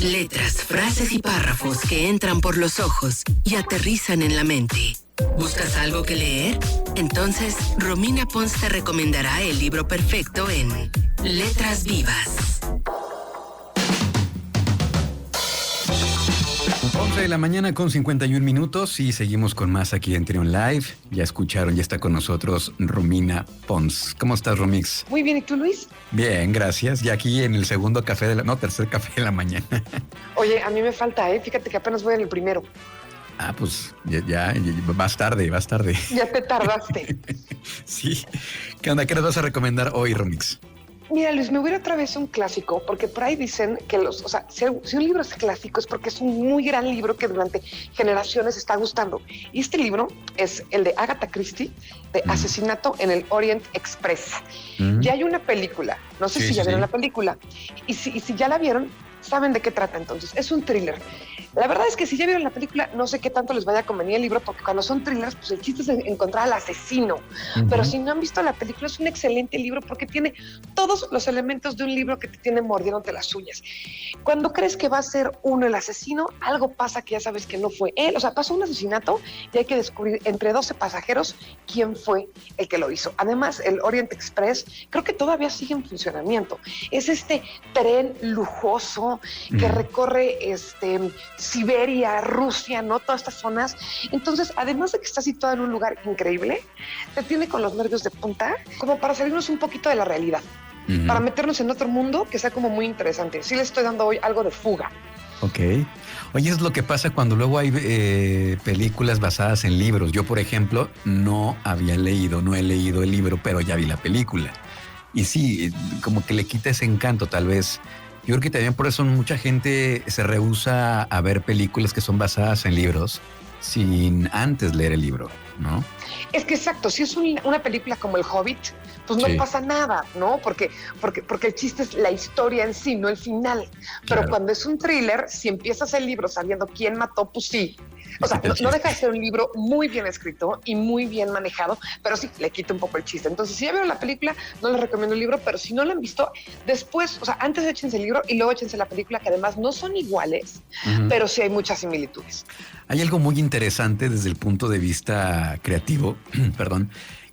Letras, frases y párrafos que entran por los ojos y aterrizan en la mente. ¿Buscas algo que leer? Entonces, Romina Pons te recomendará el libro perfecto en Letras Vivas. 11 de la mañana con 51 minutos y seguimos con más aquí en Trion Live. Ya escucharon, ya está con nosotros Romina Pons. ¿Cómo estás, Romix? Muy bien, ¿y tú, Luis? Bien, gracias. Ya aquí en el tercer café de la mañana. Oye, a mí me falta, fíjate que apenas voy en el primero. Ah, pues ya vas tarde. Ya te tardaste. Sí. ¿Qué onda? ¿Qué nos vas a recomendar hoy, Romix? Mira, Luis, me voy a ir otra vez a un clásico, porque por ahí dicen que si un libro es clásico es porque es un muy gran libro que durante generaciones está gustando. Y este libro es el de Agatha Christie, de Asesinato en el Orient Express. Ya hay una película, no sé si ya vieron la película, y si ya la vieron, saben de qué trata entonces. Es un thriller. La verdad es que si ya vieron la película, no sé qué tanto les vaya a convenir el libro, porque cuando son thrillers, pues el chiste es encontrar al asesino. Pero si no han visto la película, es un excelente libro porque tiene todos los elementos de un libro que te tiene mordiéndote las uñas. Cuando crees que va a ser uno el asesino, algo pasa que ya sabes que no fue él. O sea, pasó un asesinato y hay que descubrir entre 12 pasajeros quién fue el que lo hizo. Además, el Orient Express creo que todavía sigue en funcionamiento. Es este tren lujoso que recorre Siberia, Rusia, ¿no? Todas estas zonas. Entonces, además de que está situado en un lugar increíble, te tiene con los nervios de punta, como para salirnos un poquito de la realidad, para meternos en otro mundo que sea como muy interesante. Sí le estoy dando hoy algo de fuga. Ok. Oye, es lo que pasa cuando luego hay películas basadas en libros. Yo, por ejemplo, no he leído el libro, pero ya vi la película. Y sí, como que le quita ese encanto, tal vez. Yo creo que también por eso mucha gente se rehúsa a ver películas que son basadas en libros sin antes leer el libro, ¿no? Es que exacto, si es una película como El Hobbit, pues no pasa nada, ¿no? Porque el chiste es la historia en sí, no el final. Pero cuando es un thriller, si empiezas el libro sabiendo quién mató, pues sí. O sea, no deja de ser un libro muy bien escrito y muy bien manejado, pero sí le quita un poco el chiste. Entonces, si ya vieron la película, no les recomiendo el libro, pero si no lo han visto, después, o sea, antes échense el libro y luego échense la película, que además no son iguales, pero sí hay muchas similitudes. Hay algo muy interesante desde el punto de vista creativo, perdón,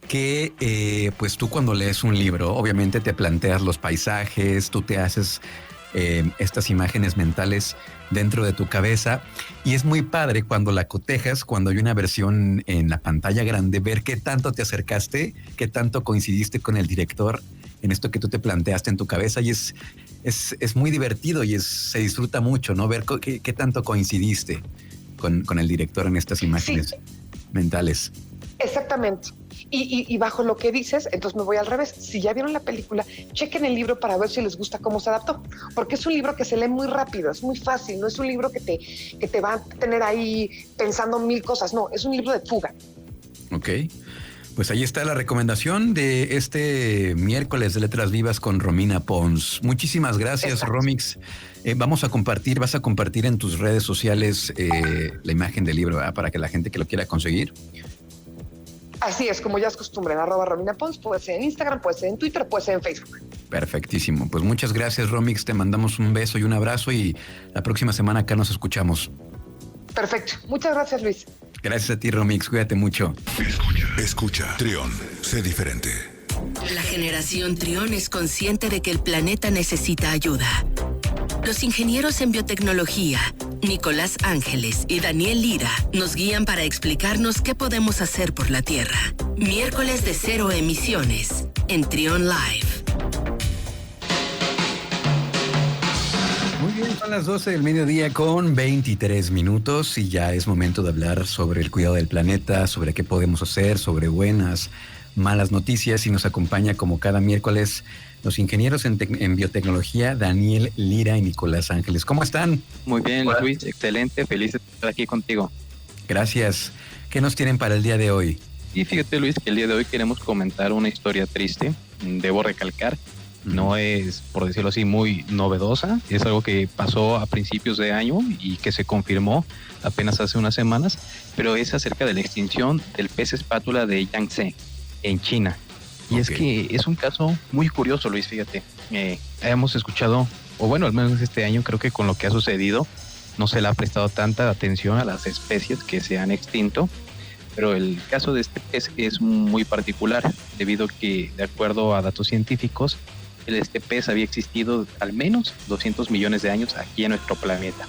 que pues tú cuando lees un libro, obviamente te planteas los paisajes, tú te haces estas imágenes mentales dentro de tu cabeza y es muy padre cuando la cotejas, cuando hay una versión en la pantalla grande, ver qué tanto te acercaste, qué tanto coincidiste con el director en esto que tú te planteaste en tu cabeza y es muy divertido y se disfruta mucho, ¿no? Ver qué tanto coincidiste con el director en estas imágenes mentales. Exactamente. Y bajo lo que dices, entonces me voy al revés. Si ya vieron la película, chequen el libro para ver si les gusta cómo se adaptó. Porque es un libro que se lee muy rápido, es muy fácil. No es un libro que te va a tener ahí pensando mil cosas. No, es un libro de fuga. Ok. Pues ahí está la recomendación de este miércoles de Letras Vivas con Romina Pons. Muchísimas gracias, Romix. Vas a compartir en tus redes sociales la imagen del libro, ¿verdad? Para que la gente que lo quiera conseguir. Así es, como ya es costumbre, en @Romina Pons, puede ser en Instagram, puede ser en Twitter, puede ser en Facebook. Perfectísimo. Pues muchas gracias, Romix. Te mandamos un beso y un abrazo y la próxima semana acá nos escuchamos. Perfecto. Muchas gracias, Luis. Gracias a ti, Romix. Cuídate mucho. Escucha. Trion, sé diferente. La generación Trion es consciente de que el planeta necesita ayuda. Los ingenieros en biotecnología, Nicolás Ángeles y Daniel Lira, nos guían para explicarnos qué podemos hacer por la Tierra. Miércoles de cero emisiones en Trion Live. Muy bien, son las 12 del mediodía con 23 minutos y ya es momento de hablar sobre el cuidado del planeta, sobre qué podemos hacer, sobre buenas, malas noticias y nos acompaña como cada miércoles los ingenieros en biotecnología Daniel Lira y Nicolás Ángeles. ¿Cómo están? Muy bien, hola. Luis, excelente, feliz de estar aquí contigo. Gracias. ¿Qué nos tienen para el día de hoy? Y fíjate, Luis, que el día de hoy queremos comentar una historia triste. Debo recalcar, no es, por decirlo así, muy novedosa. Es algo que pasó a principios de año y que se confirmó apenas hace unas semanas, pero es acerca de la extinción del pez espátula de Yangtze en China. Y es que es un caso muy curioso, Luis, fíjate. Hemos escuchado o bueno, al menos este año creo que con lo que ha sucedido no se le ha prestado tanta atención a las especies que se han extinto, pero el caso de este pez es muy particular debido a que, de acuerdo a datos científicos, este pez había existido al menos 200 millones de años aquí en nuestro planeta.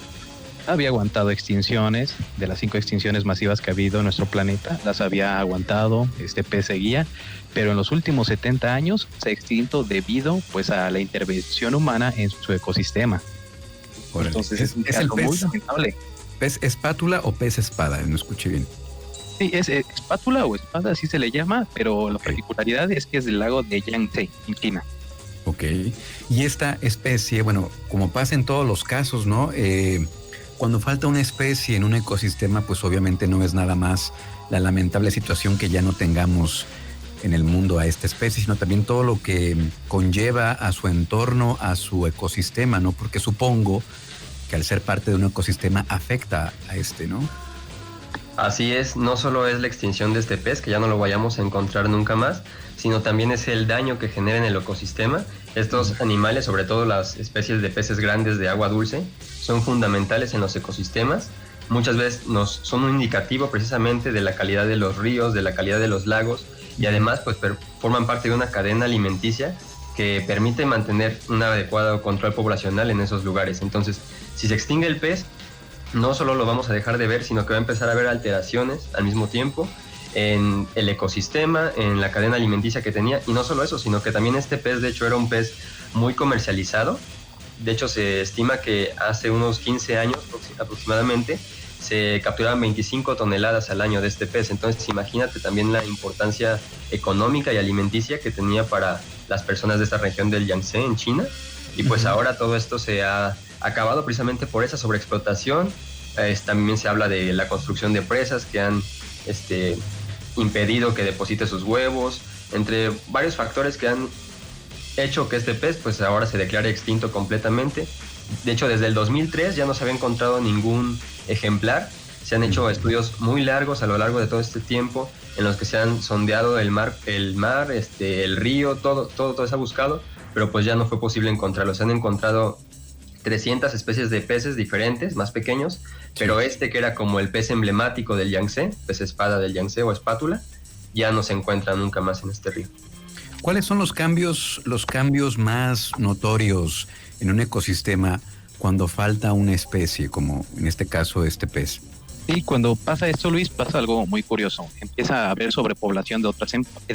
Había aguantado extinciones, de las 5 extinciones masivas que ha habido en nuestro planeta, las había aguantado, este pez seguía, pero en los últimos 70 años se ha extinto debido pues a la intervención humana en su ecosistema. Órale. Entonces es un el caso pez, muy lamentable. ¿Pez espátula o pez espada? No escuché bien. Sí, es espátula o espada, así se le llama, pero la particularidad es que es del lago de Yangtze, en China. Ok. Y esta especie, bueno, como pasa en todos los casos, ¿no? Cuando falta una especie en un ecosistema, pues obviamente no es nada más la lamentable situación que ya no tengamos en el mundo a esta especie, sino también todo lo que conlleva a su entorno, a su ecosistema, ¿no? Porque supongo que al ser parte de un ecosistema afecta a este, ¿no? Así es, no solo es la extinción de este pez, que ya no lo vayamos a encontrar nunca más, sino también es el daño que genera en el ecosistema. Estos animales, sobre todo las especies de peces grandes de agua dulce, son fundamentales en los ecosistemas. Muchas veces son un indicativo precisamente de la calidad de los ríos, de la calidad de los lagos, y además pues forman parte de una cadena alimenticia que permite mantener un adecuado control poblacional en esos lugares. Entonces, si se extingue el pez, no solo lo vamos a dejar de ver, sino que va a empezar a haber alteraciones al mismo tiempo en el ecosistema, en la cadena alimenticia que tenía, y no solo eso, sino que también este pez, de hecho, era un pez muy comercializado. De hecho, se estima que hace unos 15 años aproximadamente se capturaban 25 toneladas al año de este pez. Entonces, imagínate también la importancia económica y alimenticia que tenía para las personas de esta región del Yangtze en China. Y pues ahora todo esto se ha acabado precisamente por esa sobreexplotación. También se habla de la construcción de presas que han impedido que deposite sus huevos, entre varios factores que han hecho que este pez pues ahora se declare extinto completamente. De hecho, desde el 2003 ya no se había encontrado ningún ejemplar. Se han hecho estudios muy largos a lo largo de todo este tiempo en los que se han sondeado el mar, el río, todo se ha buscado, pero pues ya no fue posible encontrarlo. Se han encontrado 300 especies de peces diferentes, más pequeños, pero que era como el pez emblemático del Yangtze, pez espada del Yangtze o espátula, ya no se encuentra nunca más en este río. ¿Cuáles son los cambios más notorios en un ecosistema cuando falta una especie, como en este caso este pez? Sí, cuando pasa esto, Luis, pasa algo muy curioso. Empieza a haber sobrepoblación de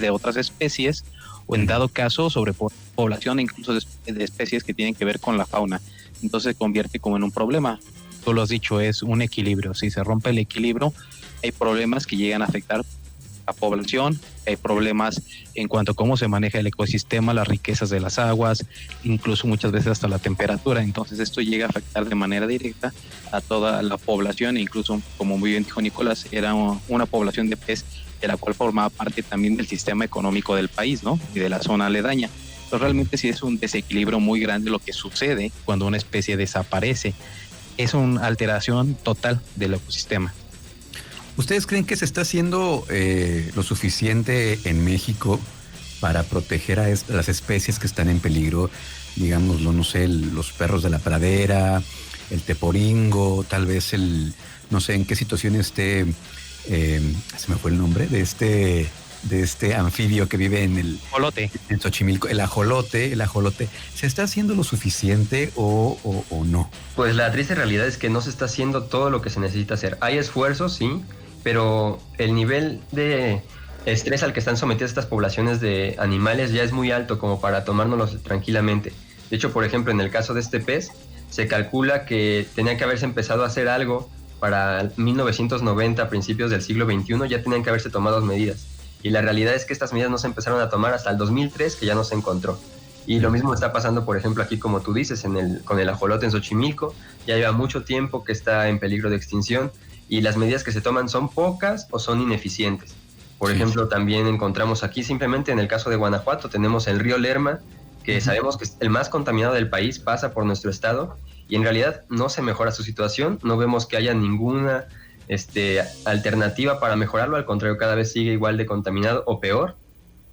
otras especies, o en dado caso sobrepoblación incluso de especies que tienen que ver con la fauna. Entonces se convierte como en un problema. Tú lo has dicho, es un equilibrio. Si se rompe el equilibrio, hay problemas que llegan a afectar la población, hay problemas en cuanto a cómo se maneja el ecosistema, las riquezas de las aguas, incluso muchas veces hasta la temperatura. Entonces esto llega a afectar de manera directa a toda la población, e incluso, como muy bien dijo Nicolás, era una población de pez de la cual formaba parte también del sistema económico del país, ¿no? Y de la zona aledaña. Entonces realmente sí es un desequilibrio muy grande lo que sucede cuando una especie desaparece. Es una alteración total del ecosistema. ¿Ustedes creen que se está haciendo lo suficiente en México para proteger a las especies que están en peligro? Digámoslo, no sé, los perros de la pradera, el teporingo, tal vez no sé en qué situación esté, se me fue el nombre, de este anfibio que vive en Xochimilco, el ajolote. ¿Se está haciendo lo suficiente o no? Pues la triste realidad es que no se está haciendo todo lo que se necesita hacer. Hay esfuerzos, sí, pero el nivel de estrés al que están sometidas estas poblaciones de animales ya es muy alto como para tomárnoslo tranquilamente. De hecho, por ejemplo, en el caso de este pez, se calcula que tenía que haberse empezado a hacer algo para 1990, a principios del siglo XXI, ya tenían que haberse tomado medidas. Y la realidad es que estas medidas no se empezaron a tomar hasta el 2003, que ya no se encontró. Y lo mismo está pasando, por ejemplo, aquí, como tú dices, con el ajolote en Xochimilco. Ya lleva mucho tiempo que está en peligro de extinción y las medidas que se toman son pocas o son ineficientes. Por ejemplo, también encontramos aquí, simplemente en el caso de Guanajuato, tenemos el río Lerma, que sabemos que es el más contaminado del país, pasa por nuestro estado, y en realidad no se mejora su situación. No vemos que haya ninguna alternativa para mejorarlo, al contrario, cada vez sigue igual de contaminado o peor.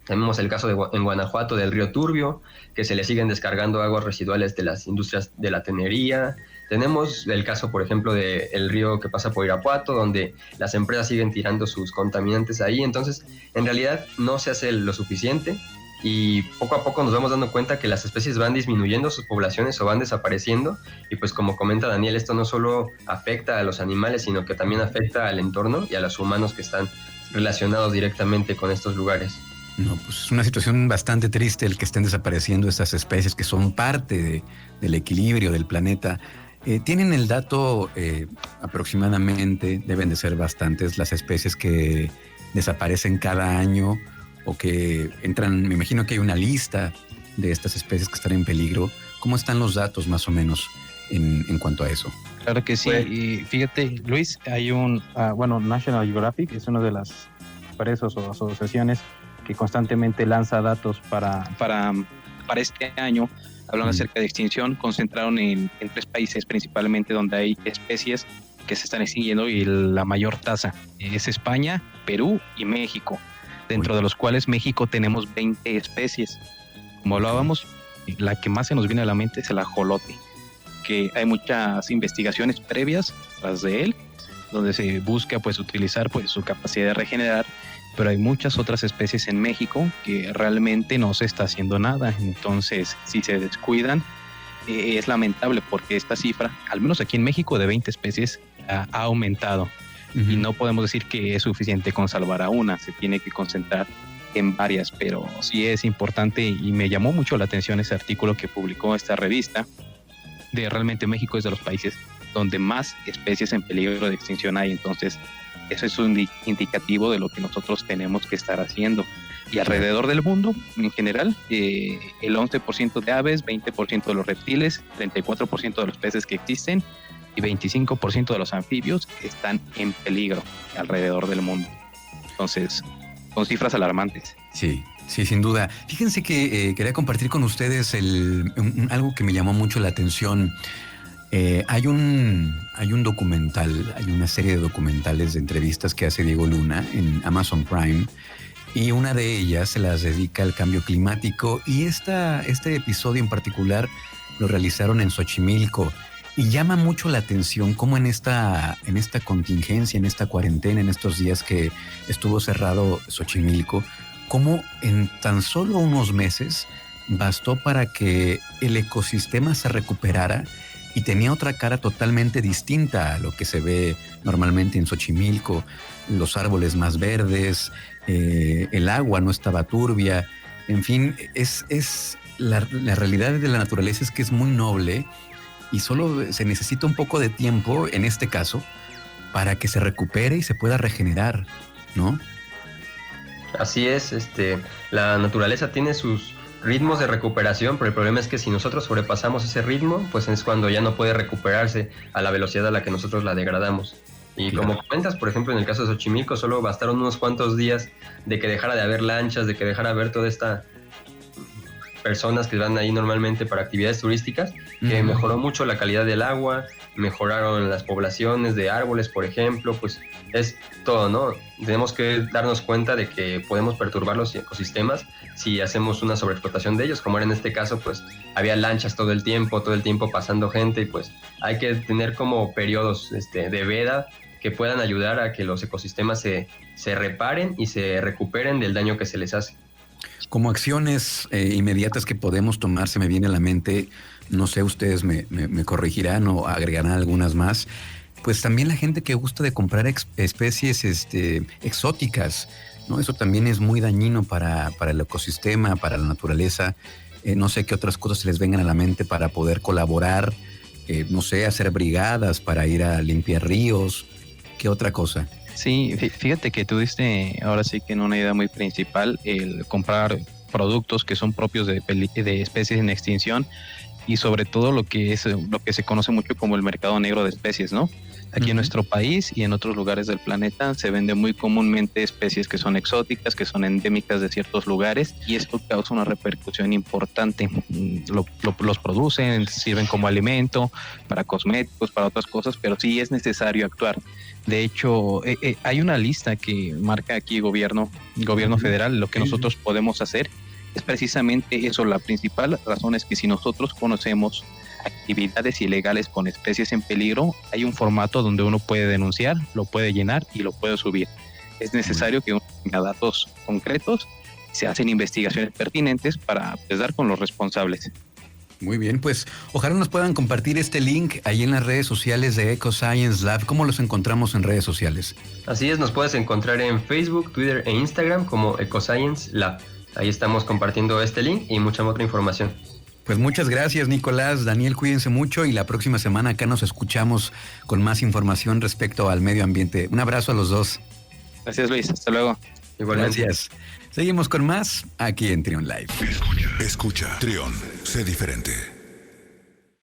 Tenemos el caso en Guanajuato del río Turbio, que se le siguen descargando aguas residuales de las industrias de la tenería. Tenemos el caso, por ejemplo, del río que pasa por Irapuato, donde las empresas siguen tirando sus contaminantes ahí. Entonces, en realidad no se hace lo suficiente y poco a poco nos vamos dando cuenta que las especies van disminuyendo sus poblaciones o van desapareciendo. Y pues como comenta Daniel, esto no solo afecta a los animales, sino que también afecta al entorno y a los humanos que están relacionados directamente con estos lugares. No, pues es una situación bastante triste el que estén desapareciendo estas especies que son parte del equilibrio del planeta. ¿Tienen el dato aproximadamente, deben de ser bastantes, las especies que desaparecen cada año o que entran? Me imagino que hay una lista de estas especies que están en peligro. ¿Cómo están los datos más o menos en cuanto a eso? Claro que sí. Y fíjate, Luis, hay National Geographic es una de las empresas o asociaciones que constantemente lanza datos para este año. Hablando acerca de extinción, concentraron en 3 países principalmente donde hay especies que se están extinguiendo y la mayor tasa es España, Perú y México, dentro de los cuales México tenemos 20 especies. Como hablábamos, la que más se nos viene a la mente es el ajolote, que hay muchas investigaciones previas tras de él, donde se busca pues utilizar pues su capacidad de regenerar, pero hay muchas otras especies en México que realmente no se está haciendo nada. Entonces, si se descuidan, es lamentable porque esta cifra, al menos aquí en México, de 20 especies ha aumentado. Uh-huh. Y no podemos decir que es suficiente con salvar a una, se tiene que concentrar en varias, pero sí es importante y me llamó mucho la atención ese artículo que publicó esta revista, de realmente México es de los países donde más especies en peligro de extinción hay. Entonces, eso es un indicativo de lo que nosotros tenemos que estar haciendo. Y alrededor del mundo, en general, el 11% de aves, 20% de los reptiles, 34% de los peces que existen y 25% de los anfibios están en peligro alrededor del mundo. Entonces, son cifras alarmantes. Sí, sin duda. Fíjense que quería compartir con ustedes algo que me llamó mucho la atención. Hay un documental, hay una serie de documentales de entrevistas que hace Diego Luna en Amazon Prime y una de ellas se las dedica al cambio climático y este episodio en particular lo realizaron en Xochimilco y llama mucho la atención cómo en esta contingencia, en esta cuarentena, en estos días que estuvo cerrado Xochimilco, cómo en tan solo unos meses bastó para que el ecosistema se recuperara y tenía otra cara totalmente distinta a lo que se ve normalmente en Xochimilco. Los árboles más verdes, el agua no estaba turbia. En fin, la realidad de la naturaleza es que es muy noble y solo se necesita un poco de tiempo, en este caso, para que se recupere y se pueda regenerar, ¿no? Así es, la naturaleza tiene sus ritmos de recuperación, pero el problema es que si nosotros sobrepasamos ese ritmo, pues es cuando ya no puede recuperarse a la velocidad a la que nosotros la degradamos. Y claro, como comentas, por ejemplo, en el caso de Xochimilco, solo bastaron unos cuantos días de que dejara de haber lanchas, de que dejara de haber toda esta personas que van ahí normalmente para actividades turísticas, que mejoró mucho la calidad del agua, mejoraron las poblaciones de árboles, por ejemplo, pues es todo, ¿no? Tenemos que darnos cuenta de que podemos perturbar los ecosistemas si hacemos una sobreexplotación de ellos, como era en este caso, pues había lanchas todo el tiempo pasando gente, y pues hay que tener como periodos de veda que puedan ayudar a que los ecosistemas se reparen y se recuperen del daño que se les hace. Como acciones inmediatas que podemos tomar, se me viene a la mente, no sé, ustedes me corregirán o agregarán algunas más, pues también la gente que gusta de comprar especies exóticas, ¿no? Eso también es muy dañino para el ecosistema, para la naturaleza. No sé qué otras cosas se les vengan a la mente para poder colaborar, no sé, hacer brigadas para ir a limpiar ríos. ¿Qué otra cosa? Sí, fíjate que tú diste ahora sí que en una idea muy principal el comprar productos que son propios de especies en extinción. y sobre todo lo que se conoce mucho como el mercado negro de especies, ¿no? Aquí en nuestro país y en otros lugares del planeta se vende muy comúnmente especies que son exóticas, que son endémicas de ciertos lugares, y esto causa una repercusión importante. Los producen, sirven como alimento, para cosméticos, para otras cosas, pero sí es necesario actuar. De hecho, hay una lista que marca aquí gobierno federal. Lo que nosotros podemos hacer es precisamente eso. La principal razón es que si nosotros conocemos actividades ilegales con especies en peligro, hay un formato donde uno puede denunciar, lo puede llenar y lo puede subir. Es necesario que uno tenga datos concretos, se hacen investigaciones pertinentes para dar con los responsables. Muy bien, pues ojalá nos puedan compartir este link ahí en las redes sociales de Ecoscience Lab. ¿Cómo los encontramos en redes sociales? Así es, nos puedes encontrar en Facebook, Twitter e Instagram como Ecoscience Lab. Ahí estamos compartiendo este link y mucha otra información. Pues muchas gracias, Nicolás. Daniel, cuídense mucho y la próxima semana acá nos escuchamos con más información respecto al medio ambiente. Un abrazo a los dos. Gracias, Luis. Hasta luego. Igualmente. Gracias. Seguimos con más aquí en Trion Live. Escucha, Trion, sé diferente.